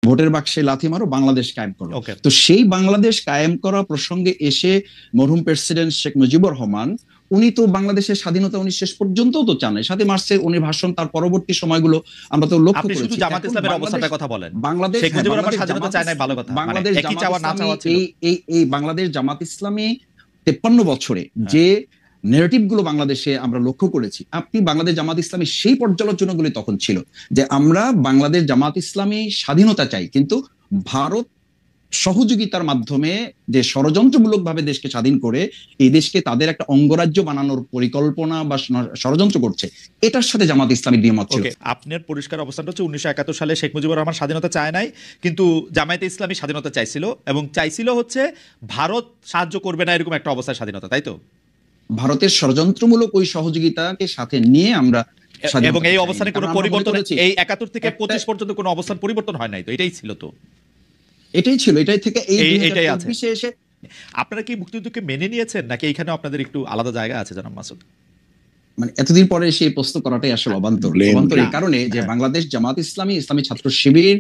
ভোটের বাক্সে লাথি মারো, বাংলাদেশ কায়েম করো। তো সেই বাংলাদেশ কায়েম করা প্রসঙ্গে এসে মরহুম প্রেসিডেন্ট শেখ মুজিবুর রহমান উনি তো বাংলাদেশের স্বাধীনতা উনি শেষ পর্যন্ত তো চান নাই। 7 মার্চের উনি ভাষণ, তার পরবর্তী সময়গুলো আমরা তো লক্ষ্য করেছি। আপনি শুধু জামাত ইসলামের অবস্থাটার কথা বলেন, বাংলাদেশ শেখ মুজিবুর রহমান স্বাধীনতা চায় না, ভালো কথা, বাংলাদেশ একই চাওয়া না চাওয়া ছিল। এই বাংলাদেশ জামাত ইসলামী 53 বছরে যে নেগেটিভ গুলো বাংলাদেশে আমরা লক্ষ্য করেছি, আপনি বাংলাদেশ জামাত ইসলামী সেই পর্যালোচনাগুলি তখন ছিল যে আমরা বাংলাদেশ জামাত ইসলামী স্বাধীনতা চাই, কিন্তু ভারত সহযোগিতার মাধ্যমে যে ষড়যন্ত্রমূলক ভাবে দেশকে স্বাধীন করে এই দেশকে তাদের একটা অঙ্গরাজ্য বানানোর পরিকল্পনা বা ষড়যন্ত্র করছে, এটার সাথে জামাত ইসলামী দ্বিমত ছিল। আপনার পরিষ্কার অবস্থানটা হচ্ছে 1971 সালে শেখ মুজিবুর রহমান স্বাধীনতা চায় নাই, কিন্তু জামায়াতে ইসলামী স্বাধীনতা চাইছিল, এবং চাইছিল হচ্ছে ভারত সাহায্য করবে না এরকম একটা অবস্থায় স্বাধীনতা, তাই তো? ভারতের ষড়যন্ত্রমূলক ওই সহযোগিতাকে সাথে নিয়ে আমরা, এবং এই অবস্থানে কোনো পরিবর্তন, এই 71 থেকে 25 পর্যন্ত কোনো অবস্থান পরিবর্তন হয় নাই, তো এটাই ছিল, তো এটাই ছিল, এটাই থেকে এইটাই আছে। আপনারা কি মুক্তিযুদ্ধকে মেনে নিয়েছেন, নাকি এখানে আপনাদের একটু আলাদা জায়গা আছে জনাব মাসুদ? মানে এতদিন পরে সেই প্রশ্ন করাটাই আসলে অবান্তর। এই কারণে যে বাংলাদেশ জামাত ইসলামী, ইসলামী ছাত্র শিবির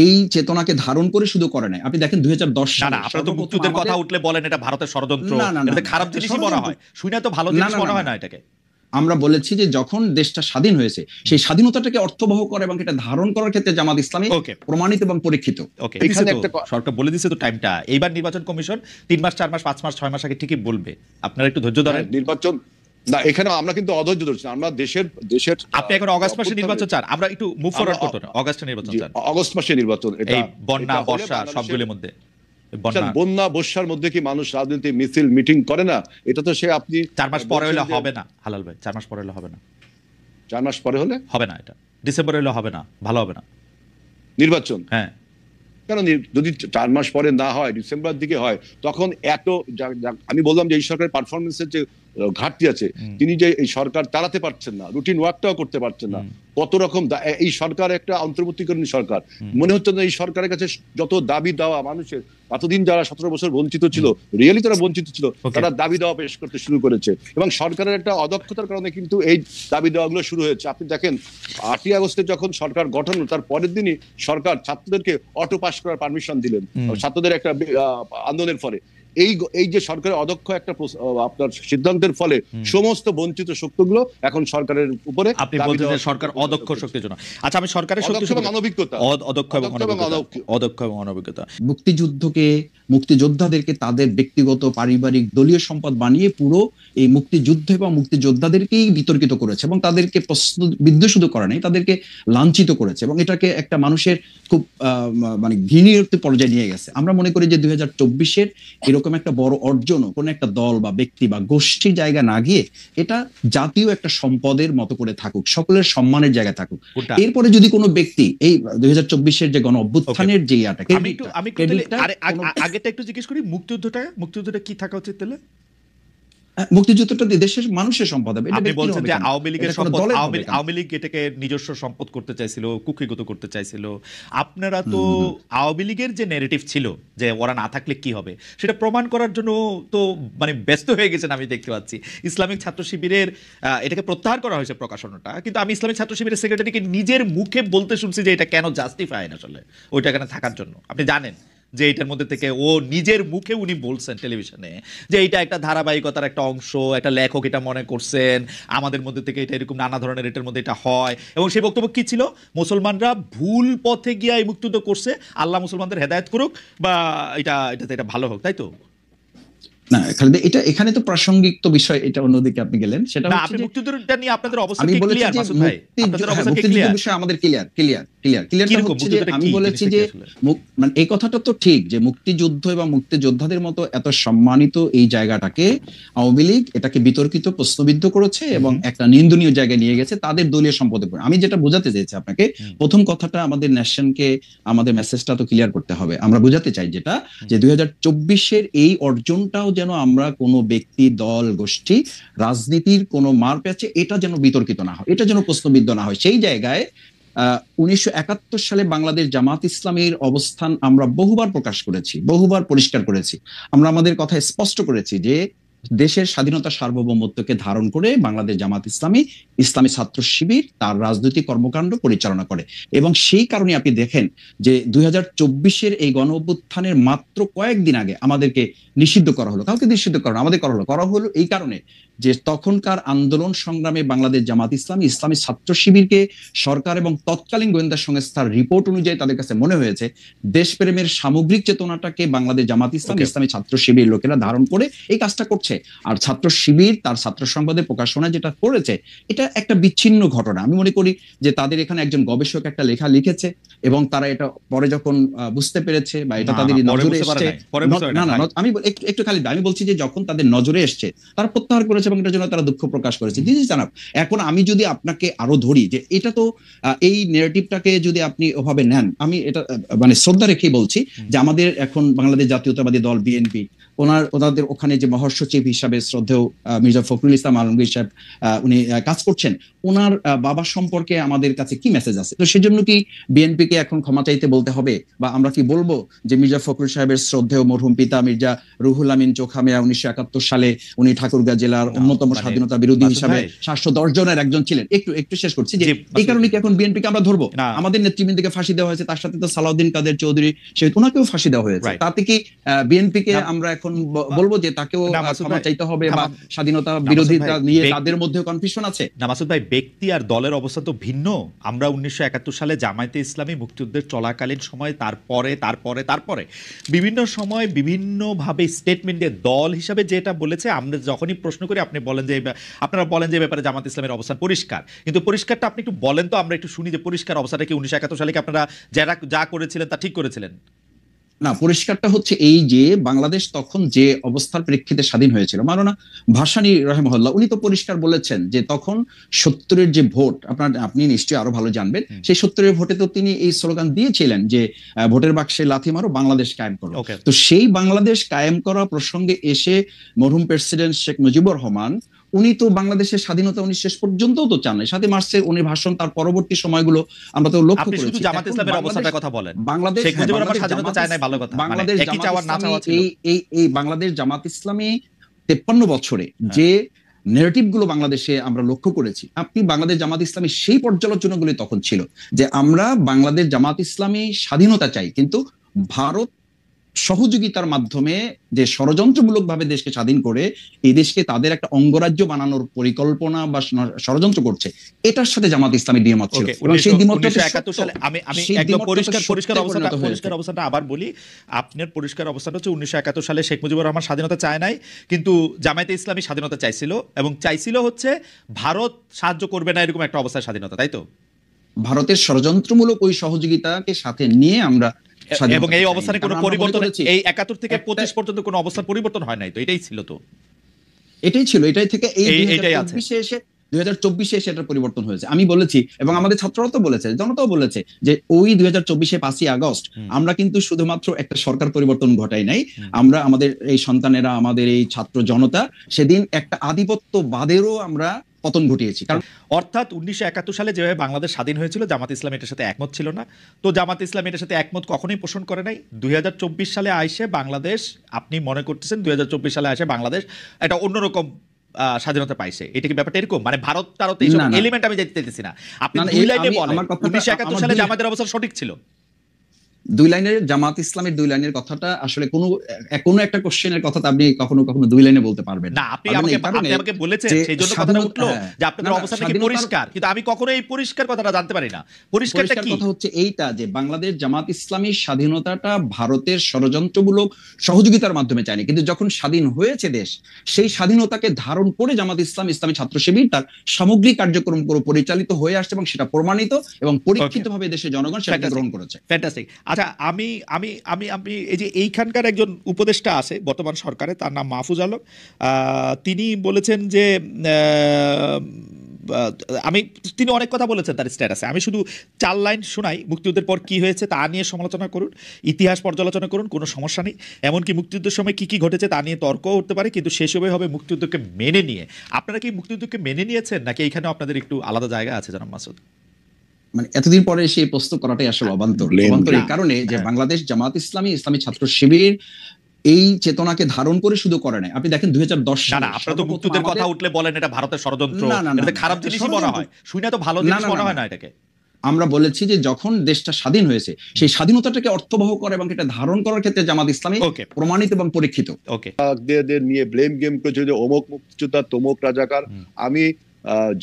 এই চেতনাকে ধারণ করে শুধু করে নাই। আপনি দেখেন 2010 সালে আপনারা তো মুক্তিযুদ্ধের কথা উঠলে বলেন এটা ভারতের ষড়যন্ত্র, এটা খারাপ জিনিসই মনে হয়, শুনে তো ভালো জিনিস মনে হয় না এটাকে। আমরা বলেছি যে যখন দেশটা স্বাধীন হয়েছে সেই স্বাধীনতাটাকে অর্থবহ করে এবং এটা ধারণ করার ক্ষেত্রে জামাত ইসলামী প্রমাণিত এবং পরীক্ষিত। এখানে একটা সরকার বলে দিয়েছে তো টাইমটা, এইবার নির্বাচন কমিশন 3 মাস 4 মাস 5 মাস 6 মাস আগে ঠিকই বলবে, আপনারা একটু ধৈর্য ধরেন। নির্বাচন না, এখানে আমরা কিন্তু অধৈর্য ধরছি না, আমরা দেশের আপনি এখন অগাস্ট মাসে নির্বাচন চান, আমরা একটু মুভ ফরওয়ার্ড করতে না, অগাস্টে নির্বাচন চান, অগাস্ট মাসে নির্বাচন, এটা বন্যা বর্ষা সবগুলোর মধ্যে, বন্যা বর্ষার মধ্যে কি মানুষ রাজনীতি মিছিল মিটিং করে না? এটা তো সে আপনি 4 মাস পরে হলে হবে না হালাল ভাই, 4 মাস পরে হলে হবে না, 4 মাস পরে হলে হবে না, এটা ডিসেম্বরে হলে হবে না, ভালো হবে না নির্বাচন। হ্যাঁ, কারণ যদি 4 মাস পরে না হয়, ডিসেম্বর দিকে হয়, তখন এত আমি বললাম যে এই সরকারের পারফরমেন্সের যে ঘাটতি আছে, তিনি যে এই সরকার চালাতে পারছেন না, রুটিন ওয়ার্কটাও করতে পারছেন না, কত রকম এই সরকার একটা অন্তর্বর্তীকালীন সরকার, মনে হচ্ছে না এই সরকারের কাছে যত দাবি দেওয়া মানুষের, এতদিন যারা 17 বছর বঞ্চিত ছিল, রিয়েলি তারা বঞ্চিত ছিল, তারা দাবি দেওয়া পেশ করতে শুরু করেছে, এবং সরকারের একটা অদক্ষতার কারণে কিন্তু এই দাবি দেওয়াগুলো শুরু হয়েছে। আপনি দেখেন 8ই আগস্টে যখন সরকার গঠন, তার পরের দিনই সরকার ছাত্রদেরকে অটো পাস করার পারমিশন দিলেন, ছাত্রদের একটা আন্দোলনের ফলে। এই যে সরকারের অদক্ষ একটা আপনার সিদ্ধান্তের ফলে সমস্ত বঞ্চিত শক্তিগুলো এখন সরকারের উপরে, আপনি বলছেন যে সরকার অদক্ষ শক্তির জন্য। আচ্ছা, আমি সরকারের শক্তি এবং অনভিজ্ঞতা, অদক্ষ এবং অনভিজ্ঞতা, মুক্তিযোদ্ধাদেরকে তাদের ব্যক্তিগত পারিবারিক দলীয় সম্পদ বানিয়ে পুরো এই মুক্তিযুদ্ধ এবং মুক্তিযোদ্ধাদেরকেই বিতর্কিত করেছে, এবং তাদেরকে প্রশ্নবিদ্ধ শুধু করে নাই, তাদেরকে লাঞ্ছিত করেছে, এবং এটাকে একটা মানুষের খুব মানে ঘৃণীয় পর্যায়ে নিয়ে গেছে। আমরা মনে করি যে 2024-এর এরকম একটা বড় অর্জনও কোনো একটা দল বা ব্যক্তি বা গোষ্ঠীর জায়গা না গিয়ে এটা জাতীয় একটা সম্পদের মতো করে থাকুক, সকলের সম্মানের জায়গায় থাকুক। এরপরে যদি কোনো ব্যক্তি এই 2024-এর যে গণ অভ্যুত্থানের যে ইয়াটাকে, আমি আগেটা একটু জিজ্ঞেস করি, মুক্তিযুদ্ধটা কি থাকা উচিত তাহলে? মুক্তিযুদ্ধটা দেশের মানুষের সম্পদ হবে। আপনি বলছেন যে আওয়ামী লীগের সম্পদ, আওয়ামী লীগ এটাকে নিজস্ব সম্পদ করতে চাইছিল, কুক্ষিগত করতে চাইছিল। আপনারা তো আওয়ামী লীগের যে ন্যারেটিভ ছিল যে ওরা না থাকলে কি হবে, সেটা প্রমাণ করার জন্য তো মানে ব্যস্ত হয়ে গেছেন আমি দেখতে পাচ্ছি। ইসলামিক ছাত্র শিবিরের এটাকে প্রত্যাহার করা হয়েছে প্রকাশনাটা, কিন্তু আমি ইসলামিক ছাত্র শিবিরের সেক্রেটারিকে নিজের মুখে বলতে শুনছি যে এটা কেন জাস্টিফাই আসলে ওইটা এখানে থাকার জন্য। আপনি জানেন যে এটার মধ্যে থেকে ও নিজের মুখে উনি বলছেন টেলিভিশনে যে এটা একটা ধারাবাহিকতার একটা অংশ, একটা লেখক এটা মনে করছেন, আমাদের মধ্যে থেকে এটা এরকম নানা ধরনের এটার মধ্যে এটা হয়। এবং সেই বক্তব্য কি ছিল? মুসলমানরা ভুল পথে গিয়ে এই মুক্তিযুদ্ধ করছে, আল্লাহ মুসলমানদের হেদায়েত করুক, বা এটা ভালো হোক, তাই তো? না, এখানে তো প্রাসঙ্গিক তো বিষয়, এটা অন্যদিকে আপনি গেলেন। সেটা হচ্ছে যে মুক্তিযুদ্ধটা নিয়ে আপনাদের অবস্থা কি ক্লিয়ার মাসুদ ভাই? আপনাদের অবস্থা কি ক্লিয়ার? বিষয় আমাদের ক্লিয়ার হচ্ছে যে আমি বলেছি যে মানে এই কথাটা তো ঠিক যে মুক্তিযুদ্ধ এবং মুক্তিযোদ্ধাদের মতো এত সম্মানিত এই জায়গাটাকে আওয়ামী লীগ এটাকে বিতর্কিত, প্রশ্নবিদ্ধ করেছে এবং একটা নিন্দনীয় জায়গায় নিয়ে গেছে তাদের দলীয় সম্পদে। আমি যেটা বোঝাতে চাইছি আপনাকে, প্রথম কথাটা আমাদের ন্যাশনকে আমাদের মেসেজটা তো ক্লিয়ার করতে হবে। আমরা বোঝাতে চাই যেটা যে 2024-এর এই অর্জনটাও যেন আমরা কোনো ব্যক্তি, দল, গোষ্ঠী, রাজনীতির কোনো মার প্যাচে এটা যেন বিতর্কিত না হয়, এটা যেন প্রশ্নবিদ্ধ না হয়। সেই জায়গায় 1971 সালে বাংলাদেশ জামাত ইসলামীর অবস্থান আমরা বহুবার প্রকাশ করেছি, বহুবার পরিষ্কার করেছি। আমরা আমাদের কথা স্পষ্ট করেছি যে দেশের স্বাধীনতা সার্বভৌমত্বকে ধারণ করে বাংলাদেশ জামাত ইসলামী, ইসলামী ছাত্র শিবির তার রাজনৈতিক কর্মকাণ্ড পরিচালনা করে। এবং সেই কারণে আপনি দেখেন যে 2024-এর এই গণ অভ্যুত্থানের মাত্র কয়েকদিন আগে আমাদেরকে নিষিদ্ধ করা হলো। কাউকে নিষিদ্ধ করা হলো, আমাদের করা হলো এই কারণে যে তখনকার আন্দোলন সংগ্রামে বাংলাদেশ জামাত ইসলামী, ইসলামী ছাত্র শিবিরকে সরকার এবং তৎকালীন গোয়েন্দা সংস্থার রিপোর্ট অনুযায়ী তাদের কাছে মনে হয়েছে দেশপ্রেমের সামগ্রিক চেতনাটাকে বাংলাদেশ জামাত ইসলামী, ইসলামী ছাত্র শিবির লোকেরা ধারণ করে এই কাজটা করছে। আর ছাত্র শিবির তার ছাত্র সংবাদে প্রকাশনা যেটা করেছে, এটা একটা বিচ্ছিন্ন ঘটনা। আমি মনে করি যে তাদের এখানে একজন গবেষক একটা লেখা লিখেছে এবং তারা এটা পরে যখন বুঝতে পেরেছে বা এটা তাদের নজরে এসেছে, না না আমি একটু খালি আমি বলছি যে যখন তাদের নজরে এসছে তারা প্রত্যাহার করেছে এবং এটার জন্য তারা দুঃখ প্রকাশ করেছে। জি জি জানাব। এখন আমি যদি আপনাকে আরো ধরি যে এটা তো এই নেগেটিভটাকে যদি আপনি ওভাবে নেন, আমি এটা মানে শ্রদ্ধা রেখেই বলছি যে আমাদের এখন বাংলাদেশ জাতীয়তাবাদী দল বিএনপি ওনাদের ওখানে যে মহাসচিব হিসাবে শ্রদ্ধেয় মির্জা ফখরুল ইসলাম আলমগীর সাহেব উনি কাজ করছেন, ওনার বাবা সম্পর্কে আমাদের কাছে কি মেসেজ আছে? তো সেজন্য কি বিএনপি কে এখন ক্ষমা চাইতে বলতে হবে, বা আমরা কি বলবো যে মির্জা ফখরুল সাহেবের শ্রদ্ধেয় মরহুম পিতা মির্জা রুহুল আমিন চোখামিয়া 1971 সালে উনি ঠাকুরগাঁ জেলার অন্যতম স্বাধীনতা বিরোধী হিসাবে 710 জনের একজন ছিলেন। একটু শেষ করছি যে এই কারণে কি এখন বিএনপি কে আমরা ধরবো? আমাদের নেতৃবৃন্দকে ফাঁসি দেওয়া হয়েছে, তার সাথে তো সালাউদ্দিন কাদের চৌধুরী শহীদ, ওনাকেও ফাঁসি দেওয়া হয়েছে। তাতে কি বিএনপি কে আমরা এখন বলবো যে তাকেও ক্ষমা চাইতে হবে বা স্বাধীনতা বিরোধিতা নিয়ে তাদের মধ্যে কনফিউশন আছে? না মাসুদ ভাই, ব্যক্তি আর দলের অবস্থা তো ভিন্ন। আমরা 1971 সালে জামায়াতে ইসলামী মুক্তিযুদ্ধের চলাকালীন সময়, তারপরে বিভিন্ন সময় বিভিন্নভাবে স্টেটমেন্টে দল হিসাবে যেটা বলেছে, আমরা যখনই প্রশ্ন করি আপনারা বলেন যে ব্যাপারে জামাত ইসলামের অবস্থান পরিষ্কার, কিন্তু পরিষ্কারটা আপনি একটু বলেন তো, আমরা একটু শুনি যে পরিষ্কার অবস্থাটা কি 1971 সালে কি আপনারা যা করেছিলেন তা ঠিক করেছিলেন? না, পরিষ্কারটা হচ্ছে এই যে বাংলাদেশ তখন যে অবস্থার প্রেক্ষিতে স্বাধীন হয়েছিল, মাওলানা ভাসানী রাহিমাহুল্লাহ উনি তো পরিষ্কার বলেছেন যে তখন 70-এর যে ভোট, আপনি নিশ্চয়ই আরো ভালো জানবেন, সেই 70-এর ভোটে তো তিনি এই স্লোগান দিয়েছিলেন যে ভোটের বাক্সে লাথি মারো, বাংলাদেশ কায়েম করো। তো সেই বাংলাদেশ কায়েম করা প্রসঙ্গে এসে মরহুম প্রেসিডেন্ট শেখ মুজিবুর রহমান উনি তো বাংলাদেশের স্বাধীনতা উনি শেষ পর্যন্ত তো চান না। 7 মার্চে উনি ভাষণ, তার পরবর্তী সময়গুলো আমরা তো লক্ষ্য করেছি। শুধু জামাত ইসলামের অবস্থাটার কথা বলেন, বাংলাদেশ শেখ মুজিবুর রহমান স্বাধীনতা চায় না, ভালো কথা, বাংলাদেশ একই চাওয়ার না চাওয়া ছিল। এই বাংলাদেশ জামাত ইসলামী 53 বছরে যে নেগেটিভ গুলো বাংলাদেশে আমরা লক্ষ্য করেছি, আপনি বাংলাদেশ জামাত ইসলামী সেই পর্যালোচনাগুলি তখন ছিল যে আমরা বাংলাদেশ জামাত ইসলামী স্বাধীনতা চাই, কিন্তু ভারত সহযোগিতার মাধ্যমে যে ষড়যন্ত্রমূলক ভাবে দেশকে স্বাধীন করে এই দেশকে তাদের একটা অঙ্গরাজ্য বানানোর পরিকল্পনা বা ষড়যন্ত্র করছে, এটার সাথে জামাত ইসলামী দ্বিমত ছিল। সেই দ্বিমতটা 1971 সালে আমি একদম পরিষ্কার অবস্থাটা আবার বলি, আপনার পরিষ্কার অবস্থাটা হচ্ছে 1971 সালে শেখ মুজিবুর রহমান স্বাধীনতা চায় নাই, কিন্তু জামায়াতে ইসলামী স্বাধীনতা চাইছিল, এবং চাইছিল হচ্ছে ভারত সাহায্য করবে না এরকম একটা অবস্থায় স্বাধীনতা, তাই তো? ভারতের ষড়যন্ত্রমূলক ওই সহযোগিতাকে সাথে নিয়ে আমরা, এবং এই অবস্থানে কোনো পরিবর্তন, এই 71 থেকে 25 পর্যন্ত কোনো অবস্থার পরিবর্তন হয় নাই, তো এটাই ছিল, তো এটাই থেকে এই 2024-এ এসে এটার পরিবর্তন হয়েছে। আমি বলেছি এবং আমাদের ছাত্ররা তো বলেছে, জনতাও বলেছে যে ওই 2024-এ 5ই আগস্ট আমরা কিন্তু শুধুমাত্র একটা সরকার পরিবর্তন ঘটাই নাই, আমরা আমাদের এই সন্তানেরা, আমাদের এই ছাত্র জনতা সেদিন একটা আধিপত্যবাদেরও আমরা পতন ঘটিয়েছি। কারণ অর্থাৎ 1971 সালে যেভাবে বাংলাদেশ স্বাধীন হয়েছিল, জামাত ইসলাম এটার সাথে একমত ছিল না, তো জামাত ইসলাম এটার সাথে একমত কখনোই পোষণ করে নাই। 2024 সালে আইসে বাংলাদেশ, আপনি মনে করতেছেন 2024 সালে আইসে বাংলাদেশ এটা অন্যরকম স্বাধীনতা পাইছে, এটা কি ব্যাপারটা এরকম? মানে ভারত টারত এইসব এলিমেন্ট আমি যেতে চাইতেছি না, আপনি দুই লাইনে বলেন 1971 সালে জামাতের অবস্থা সঠিক ছিল। 2 লাইনের জামাত ইসলামের 2 লাইনের কথাটা আসলে কোনো একটা কোশ্চেনের কথা আপনি কখনো 2 লাইনে বলতে পারবেন না। আপনি আমাকে বলেছেন, সেইজন্য কথাটা উঠলো যে আপনাদের অবস্থাটা কি পরিষ্কার, কিন্তু আমি কখনো এই পরিষ্কার কথাটা জানতে পারি না। পরিষ্কারটা কি? কথা হচ্ছে এইটা যে বাংলাদেশ জামাত ইসলামী স্বাধীনতাটা ভারতের ষড়যন্ত্রমূলক সহযোগিতার মাধ্যমে চায়নি, কিন্তু যখন স্বাধীন হয়েছে দেশ, সেই স্বাধীনতাকে ধারণ করে জামাত ইসলাম, ইসলামী ছাত্র শিবির তার সামগ্রিক কার্যক্রম পরিচালিত হয়ে আসছে, এবং সেটা প্রমাণিত এবং পরীক্ষিতভাবে দেশের জনগণ সেটা গ্রহণ করেছে। ফ্যান্টাস্টিক। আচ্ছা, আমি এই যে এইখানকার একজন উপদেষ্টা আছে বর্তমান সরকারে, তার নাম মাহফুজ আলম, তিনি বলেছেন যে তিনি অনেক কথা বলেছেন তার স্ট্যাটাসে, আমি শুধু 4 লাইন শোনাই। মুক্তিযুদ্ধের পর কি হয়েছে তা নিয়ে সমালোচনা করুন, ইতিহাস পর্যালোচনা করুন, কোনো সমস্যা নেই, এমনকি মুক্তিযুদ্ধের সময় কি ঘটেছে তা নিয়ে তর্কও উঠতে পারে, কিন্তু শেষ হবে মুক্তিযুদ্ধকে মেনে নিয়ে। আপনারা কি মুক্তিযুদ্ধকে মেনে নিয়েছেন, নাকি এইখানে আপনাদের একটু আলাদা জায়গা আছে জনাব মাসুদ? মানে এতদিন পরে সেই প্রশ্ন করাটাই আসলে অবান্তর এই কারণে যে বাংলাদেশ জামাত ইসলামী, ইসলামী ছাত্র শিবির এই চেতনাকে ধারণ করে শুধু করে নাই। আপনি দেখেন 2010 না সালে না, আপনারা তো মুক্তিযুদ্ধের কথা উঠলে বলেন এটা ভারতের ষড়যন্ত্র, এটা খারাপ জিনিসই মনে হয়, শুনে তো ভালো জিনিস মনে হয় না এটাকে। আমরা বলেছি যে যখন দেশটা স্বাধীন হয়েছে সেই স্বাধীনতাটাকে অর্থবহ করে এবং এটা ধারণ করার ক্ষেত্রে জামাত ইসলামী প্রমাণিত এবং পরীক্ষিত। ওকে, নিয়ে ব্লেম গেম করেছে যে অমুক মুক্তিযোদ্ধা তমুক রাজাকার। আমি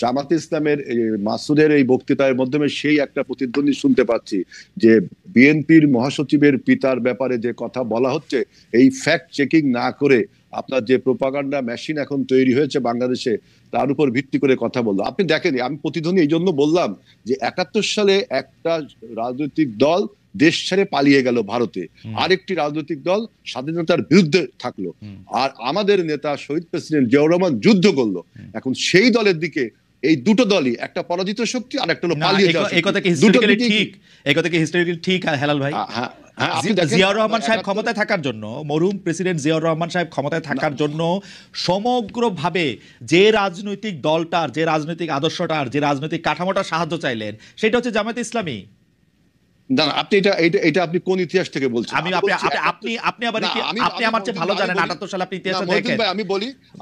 জামাত ইসলামের মাসুদের এই বক্তৃতার মাধ্যমে সেই একটা প্রতিদ্বন্দ্বী শুনতে পাচ্ছি যে বিএনপির মহাসচিবের পিতার ব্যাপারে যে কথা বলা হচ্ছে, এই ফ্যাক্ট চেকিং না করে আপনার যে প্রোপাগান্ডা মেশিন এখন তৈরি হয়েছে বাংলাদেশে, তার উপর ভিত্তি করে কথা বললো। আপনি দেখেন, আমি প্রতিধ্বনি এই জন্য বললাম যে 71 সালে একটা রাজনৈতিক দল দেশ ছেড়ে পালিয়ে গেল ভারতে, আরেকটি রাজনৈতিক দল স্বাধীনতার বিরুদ্ধে থাকলো, আর আমাদের নেতা শহীদ প্রেসিডেন্ট জিয়াউর রহমান যুদ্ধ করলো। এখন সেই দলের দিকে এই দুটো দলই, একটা পরাজিত শক্তি আর একটা হলো পালিয়ে যাওয়া শক্তি। এই কথা কি হিস্টোরিক্যালি ঠিক? এই কথা কি হিস্টোরিক্যালি ঠিক হেলাল ভাই? জিয়াউর রহমান সাহেব ক্ষমতায় থাকার জন্য, মরহুম প্রেসিডেন্ট জিয়াউর রহমান সাহেব ক্ষমতায় থাকার জন্য সমগ্রভাবে যে রাজনৈতিক দলটার, যে রাজনৈতিক আদর্শটার, যে রাজনৈতিক কাঠামোটার সাহায্য চাইলেন সেটা হচ্ছে জামায়াতে ইসলামী। না, আপনি এটা আপনি কোন ইতিহাস থেকে বলছেন? আপনি আমার চেয়ে ভালো জানেন। 78 সালে আপনি ইতিহাস দেখেন।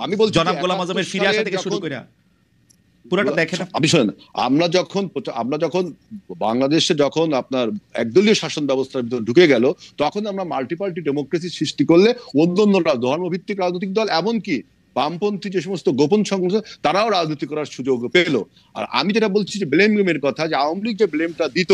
আমি বলছি জনাব গোলাম আযমের ফিরে আসা থেকে শুরু করে পুরোটা দেখেন। আপনি শুনেন, আমরা যখন বাংলাদেশে যখন আপনার একদলীয় শাসন ব্যবস্থার ভিতরে ঢুকে গেল, তখন আমরা মাল্টিপার্টি ডেমোক্রেসি সৃষ্টি করলে অন্যান্যরা ধর্মভিত্তিক রাজনৈতিক দল, এমনকি বামপন্থী যে সমস্ত গোপন সংগঠন, তারাও রাজনীতি করার সুযোগ পেল। আর আমি যেটা বলছি যে ব্লেম গেমের কথা, যে আওয়ামী লীগ যে ব্লেমটা দিত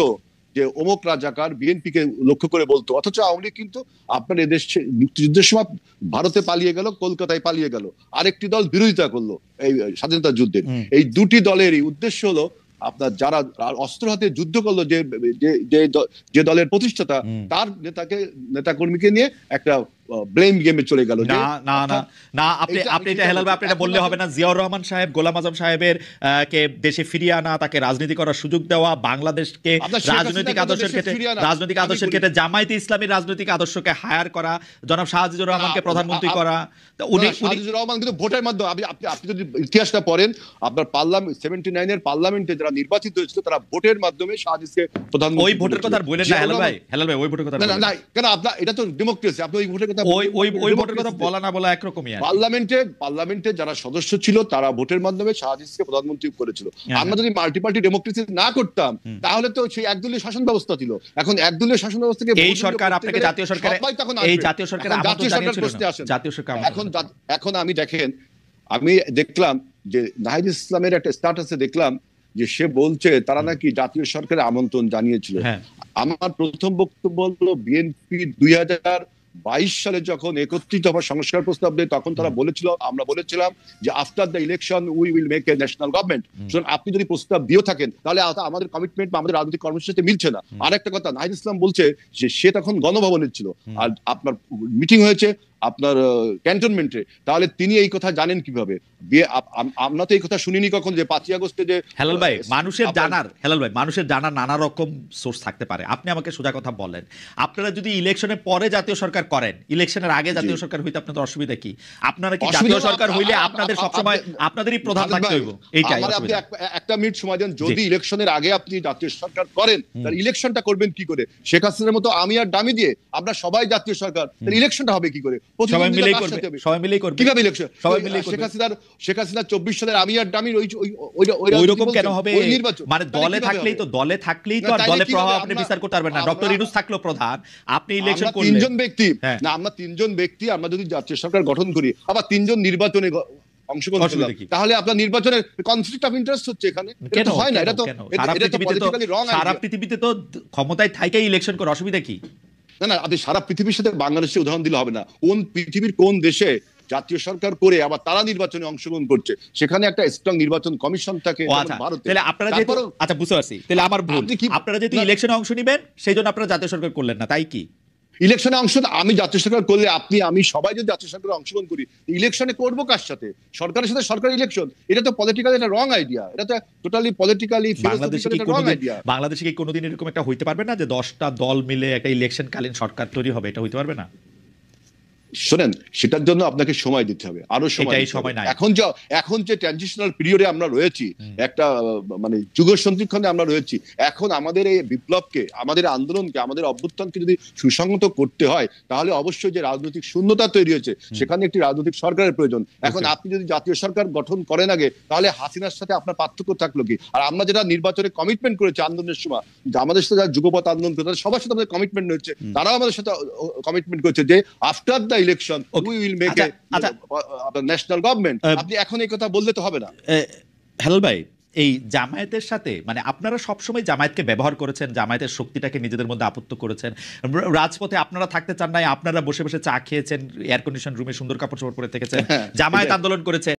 যে অমুক রাজাকার, বিএনপি কে লক্ষ্য করে বলতো, অথচ আওয়ামী লীগ কিন্তু আপনার এদেশ মুক্তিযুদ্ধের সময় ভারতে পালিয়ে গেল, কলকাতায় পালিয়ে গেল, আরেকটি দল বিরোধিতা করলো এই স্বাধীনতা যুদ্ধের। এই দুটি দলেরই উদ্দেশ্য হলো আপনার যারা অস্ত্র হাতে যুদ্ধ করলো, যে দলের প্রতিষ্ঠাতা, তার নেতাকর্মীকে নিয়ে একটা ব্লেম গেমে চলে গেল। না আপনি এটা হেলাল ভাই, আপনি এটা বললে হবে না। জিয়াউর রহমান সাহেব, গোলাম আযম সাহেবের কে দেশে ফিরিয়ে আনা, তাকে রাজনীতি করার সুযোগ দেওয়া, বাংলাদেশকে রাজনৈতিক আদর্শের ক্ষেত্রে জামায়াতে ইসলামীর রাজনৈতিক আদর্শকে হায়ার করা, জনাব শাহজিজুর রহমানকে প্রধানমন্ত্রী করা। শাহজিজুর রহমান কিন্তু ভোটের মাধ্যমে, আপনি যদি ইতিহাসটা পড়েন, আপনার পার্লামেন্ট 79 এর পার্লামেন্টে যারা নির্বাচিত হয়েছিল তারা ভোটের মাধ্যমে শাহজিজকে প্রধানমন্ত্রী। ওই ভোটের কথা বলেন না হেলাল ভাই, ওই ভোটের কথা না, কেন আপনার এটা তো ডেমোক্রেসি, আপনি ওই ভোটের কথা, ওই ভোটের কথা বলা না বলা একরকমই। পার্লামেন্টে যারা সদস্য ছিল তারা ভোটের মাধ্যমে শাহজিজকে প্রধানমন্ত্রী করেছিল। আমরা যদি মাল্টিপার্টি ডেমোক্রেসি না করতাম তাহলে তো সেই একদলীয় শাসন ব্যবস্থা ছিল। এখন একদলীয় শাসন ব্যবস্থাকে এই সরকার আপনাকে জাতীয় সরকার এখন আমি দেখেন, আমি দেখলাম যে নাহিদ ইসলামের একটা স্ট্যাটাসে দেখলাম যে সে বলছে তারা নাকি জাতীয় সরকারের আমন্ত্রণ জানিয়েছিল। আমার প্রথম বক্তব্য হলো, বিএনপি 2022 সালে যখন 31 দফা সংস্কার প্রস্তাব দেয়, তখন তারা আমরা বলেছিলাম যে after the election we will make a national government. সুতরাং আপনি যদি প্রস্তাব দিয়েও থাকেন তাহলে আমাদের কমিটমেন্ট বা আমাদের রাজনৈতিক কর্মসূচির সাথে মিলছে না। আর একটা কথা, নাহিদ ইসলাম বলছে যে সে তখন গণভবনে ছিল আর আপনার মিটিং হয়েছে আপনার ক্যান্টনমেন্টে, তাহলে তিনি এই কথা জানেন কিভাবে? আমরা তো এই কথা শুনিনি কখন যে 5ই আগস্টে যে হেলাল ভাই মানুষের জানার নানা রকম সোর্স থাকতে পারে। আপনি আমাকে সোজা কথা বলেন, আপনারা যদি ইলেকশনের পরে জাতীয় সরকার করেন, ইলেকশনের আগে জাতীয় সরকার হইতে আপনাদের অসুবিধা কি? আপনারা কি জাতীয় সরকার হইলে আপনাদের সবসময় আপনাদেরই প্রধান থাকতে হইব? এইটাই আপনি একটা মিনিট সময় দেন। যদি ইলেকশনের আগে আপনি জাতীয় সরকার করেন, তাহলে ইলেকশনটা করবেন কি করে? শেখ হাসিনার মতো আমি আর দামি দিয়ে আমরা সবাই জাতীয় সরকার, তাহলে ইলেকশনটা হবে কি করে? সবাই মিলেই করবে। কিভাবে ইলেকশন? শেখ হাসিনা 24 সালের আমি আর দামির ওইরকম কেন হবে? মানে দলে থাকলেই তো আর দলে প্রভাব আপনি বিচার করতে পারবেন না। ডক্টর ইউনূস থাকলো প্রধান, আপনি ইলেকশন করলেন। আমরা তিনজন ব্যক্তি আমরা যদি জাতীয় সরকার গঠন করি, আবার 3 জন নির্বাচনে অংশগ্রহণ করলাম, তাহলে আপনার নির্বাচনের কনফ্লিক্ট অফ ইন্টারেস্ট হচ্ছে এখানে? কেন হয় না? এটা তো সারা পৃথিবীতে তো ক্ষমতায় থাইকাই ইলেকশন করে, অসুবিধা কি? না, আপনি সারা পৃথিবীর সাথে বাংলাদেশের উদাহরণ দিলে হবে না। পৃথিবীর কোন দেশে জাতীয় সরকার করে আবার তারা নির্বাচনে অংশগ্রহণ করছে, সেখানে একটা স্ট্রং নির্বাচন কমিশন থাকে। তাহলে আপনারা যেহেতু, আচ্ছা বুঝতে পারছি, তাহলে আমার ভুল, আপনারা যেহেতু ইলেকশনে অংশ নেবেন সেই জন্য আপনারা জাতীয় সরকার করলেন না, তাই কি? ইলেকশনে আমি জাতীয় সরকার করলে আমি সবাই যদি জাতীয় সরকারে অংশগ্রহণ করি, ইলেকশনে করবো কার সাথে? সরকারের সাথে সরকারি ইলেকশন, এটা তো পলিটিক্যালি একটা রং আইডিয়া। এটা তো টোটালি পলিটিক্যালি বাংলাদেশে কি কোনোদিন এরকম একটা হইতে পারবে না যে 10টা দল মিলে একটা ইলেকশন কালীন সরকার তৈরি হবে? এটা হইতে পারবে না? শোনেন, সেটার জন্য আপনাকে সময় দিতে হবে, আরো সময় নাই। এখন যে ট্রানজিশনাল পিরিয়ডে আমরা রয়েছি, একটা মানে যুগ সন্ধিক্ষণে আমরা রয়েছি, এখন আমাদের এই বিপ্লবকে, আমাদের আন্দোলনকে, আমাদের অভ্যুত্থানকে যদি সুসংহত করতে হয়, তাহলে অবশ্যই যে রাজনৈতিক শূন্যতা তৈরি হয়েছে, সেখানে একটি রাজনৈতিক সরকারের প্রয়োজন। এখন আপনি যদি জাতীয় সরকার গঠন করেন আগে, তাহলে হাসিনার সাথে আপনার পার্থক্য থাকলো কি? আর আমরা যেটা নির্বাচনে কমিটমেন্ট করেছি আন্দোলনের সময়, আমাদের সাথে যারা যুগপৎ আন্দোলন করে সবার সাথে আমাদের কমিটমেন্ট হয়েছে, তারাও আমাদের সাথে কমিটমেন্ট করেছে যে after the election we will make a national government. আপনি এখন এই কথা বললে তো হবে না। হেলাল ভাই, এই জামায়াতের সাথে মানে আপনারা সবসময় জামায়াতকে ব্যবহার করেছেন, জামায়াতের শক্তিটাকে নিজেদের মধ্যে আপত্তি করেছেন, রাজপথে আপনারা থাকতে চান নাই, আপনারা বসে বসে চা খেয়েছেন, এয়ার কন্ডিশন রুমে সুন্দর কাপড় চোপড় পরে থেকেছেন, জামায়াত আন্দোলন করেছে।